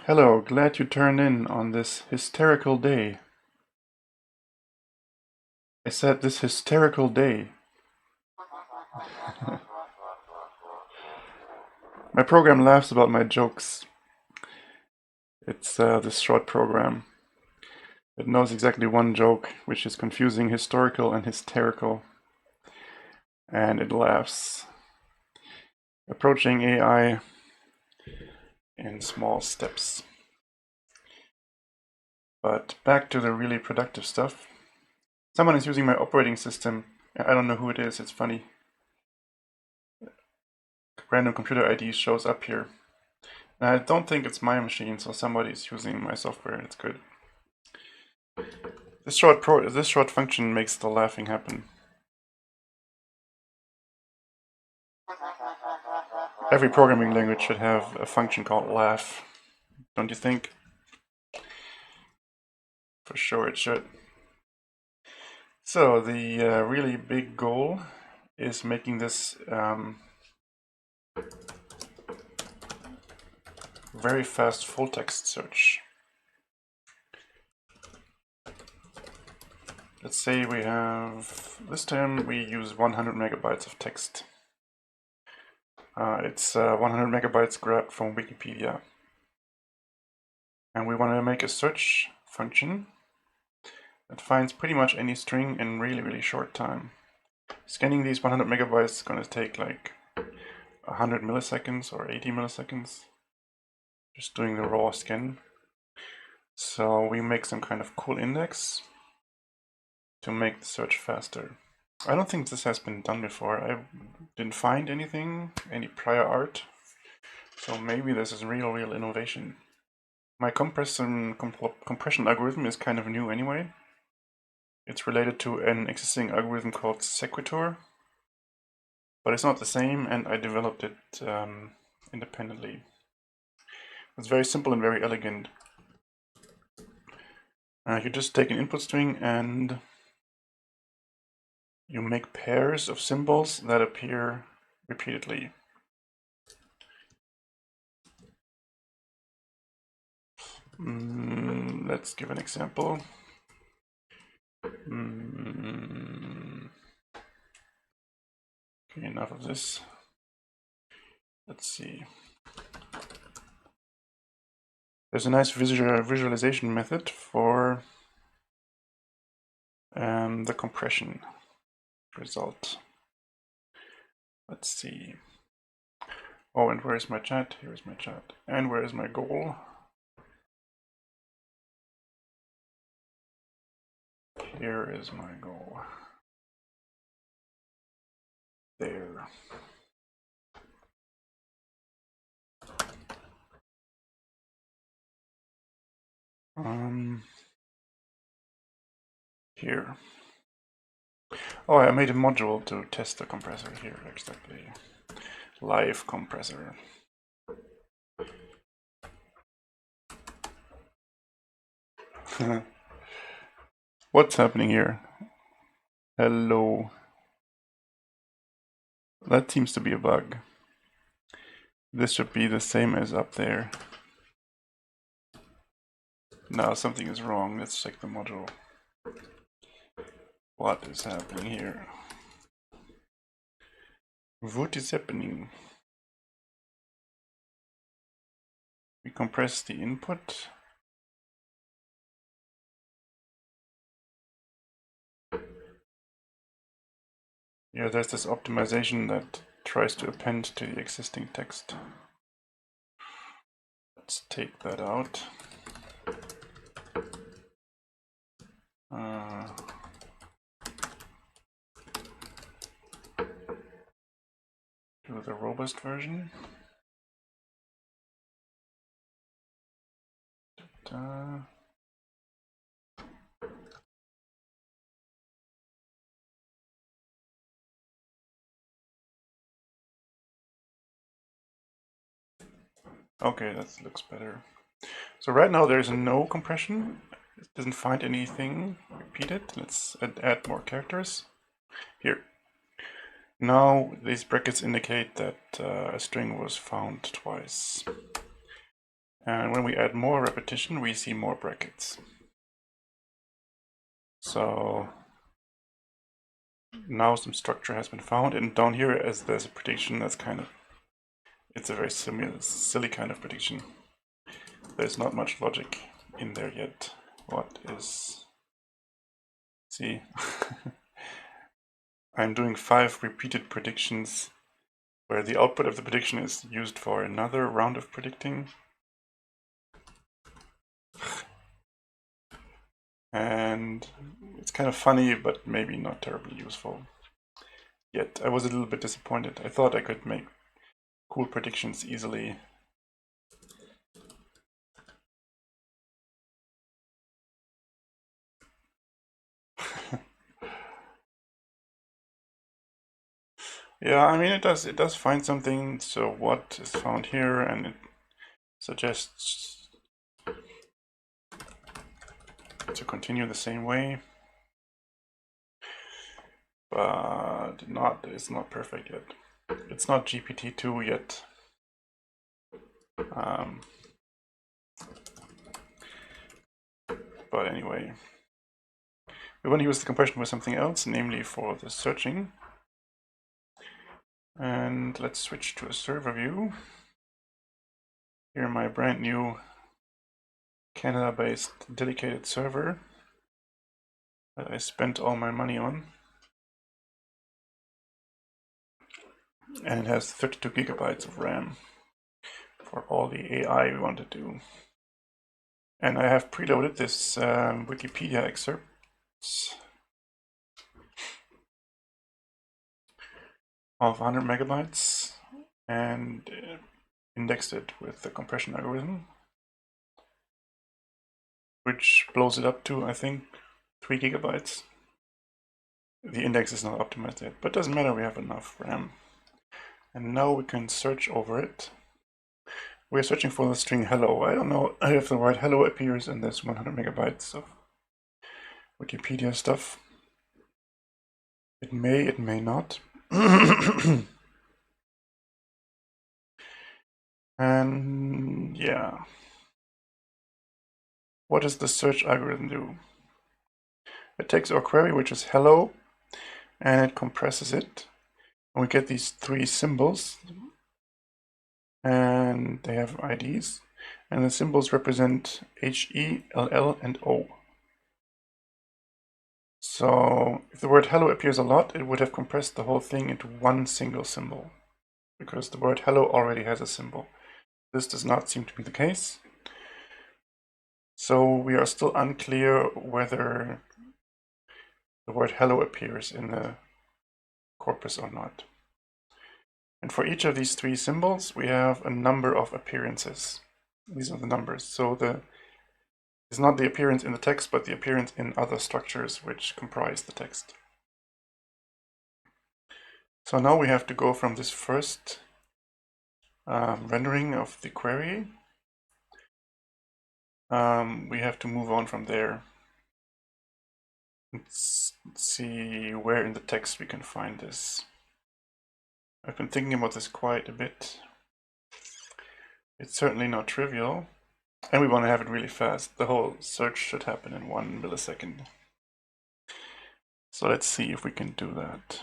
Hello, glad you turned in on this hysterical day. I said this hysterical day. My program laughs about my jokes. It's this short program. It knows exactly one joke, which is confusing historical and hysterical. And it laughs. Approaching AI in small steps. But back to the really productive stuff. Someone is using my operating system. I don't know who it is, it's funny. Random computer ID shows up here. And I don't think it's my machine, so somebody is using my software. It's good. This short function makes the laughing happen. Every programming language should have a function called laugh, don't you think? For sure it should. So the really big goal is making this very fast full text search. Let's say we have, this time we use 100 megabytes of text. It's 100 megabytes grabbed from Wikipedia. And we want to make a search function that finds pretty much any string in really short time. Scanning these 100 megabytes is going to take like 100 milliseconds or 80 milliseconds. Just doing the raw scan. So we make some kind of cool index to make the search faster. I don't think this has been done before. I didn't find anything, any prior art. So maybe this is real innovation. My compression algorithm is kind of new anyway. It's related to an existing algorithm called Sequitur, but it's not the same, and I developed it independently. It's very simple and very elegant. You just take an input string and you make pairs of symbols that appear repeatedly. Let's give an example. Okay, enough of this. Let's see. There's a nice visualization method for the compression result. Let's see. Oh, and where is my chat? Here is my chat. And where is my goal? Here is my goal. There. Here. Oh, I made a module to test the compressor here, exactly. Live compressor. What's happening here? Hello. That seems to be a bug. This should be the same as up there. No, something is wrong. Let's check the module. What is happening here? What is happening? We compress the input. Yeah, there's this optimization that tries to append to the existing text. Let's take that out. Do the robust version. Okay, that looks better. So right now there's no compression. It doesn't find anything repeated. Let's add more characters. Here. Now these brackets indicate that a string was found twice. And when we add more repetition, we see more brackets. So now some structure has been found, and down here as there's a prediction that's kind of, it's a very silly kind of prediction. There's not much logic in there yet. What is, see, I'm doing 5 repeated predictions where the output of the prediction is used for another round of predicting. And it's kind of funny, but maybe not terribly useful. Yet I was a little bit disappointed. I thought I could make cool predictions easily. Yeah, I mean it does find something. So what is found here, and it suggests to continue the same way, but it's not perfect yet. It's not GPT-2 yet. But anyway, we want to use the compression for something else, namely for the searching. And let's switch to a server view. Here my brand new Canada-based dedicated server that I spent all my money on. And it has 32 gigabytes of RAM for all the AI we want to do. And I have preloaded this Wikipedia excerpts of 100 megabytes and indexed it with the compression algorithm, which blows it up to, I think, 3 gigabytes. The index is not optimized yet, but doesn't matter, we have enough RAM. And now we can search over it. We're searching for the string hello. I don't know if the word hello appears in this 100 megabytes of Wikipedia stuff. It may not. And yeah. What does the search algorithm do? It takes our query, which is hello, and it compresses it. And we get these 3 symbols, and they have IDs, and the symbols represent H, E, L, L, and O. So if the word hello appears a lot, it would have compressed the whole thing into one single symbol, because the word hello already has a symbol. This does not seem to be the case. So we are still unclear whether the word hello appears in the corpus or not. And for each of these 3 symbols, we have a number of appearances. These are the numbers. So it's not the appearance in the text, but the appearance in other structures which comprise the text. So now we have to go from this first rendering of the query. We have to move on from there. Let's see where in the text we can find this. I've been thinking about this quite a bit. It's certainly not trivial, and we want to have it really fast. The whole search should happen in 1 millisecond. So let's see if we can do that.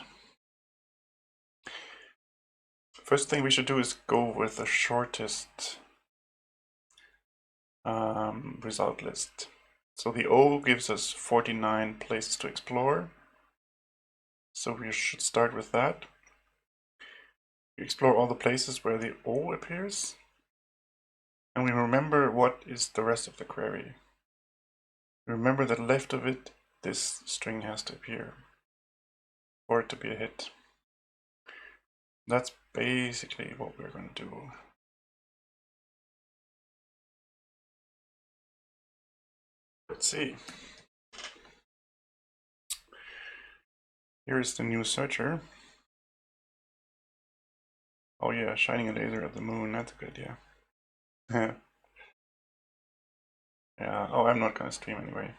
First thing we should do is go with the shortest result list. So the O gives us 49 places to explore. So we should start with that. We explore all the places where the O appears. And we remember what is the rest of the query. Remember that left of it, this string has to appear for it to be a hit. That's basically what we're going to do. Let's see. Here's the new searcher. Oh yeah, shining a laser at the moon, that's a good idea. Yeah, oh, I'm not gonna stream anyway.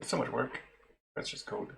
It's so much work. That's just code.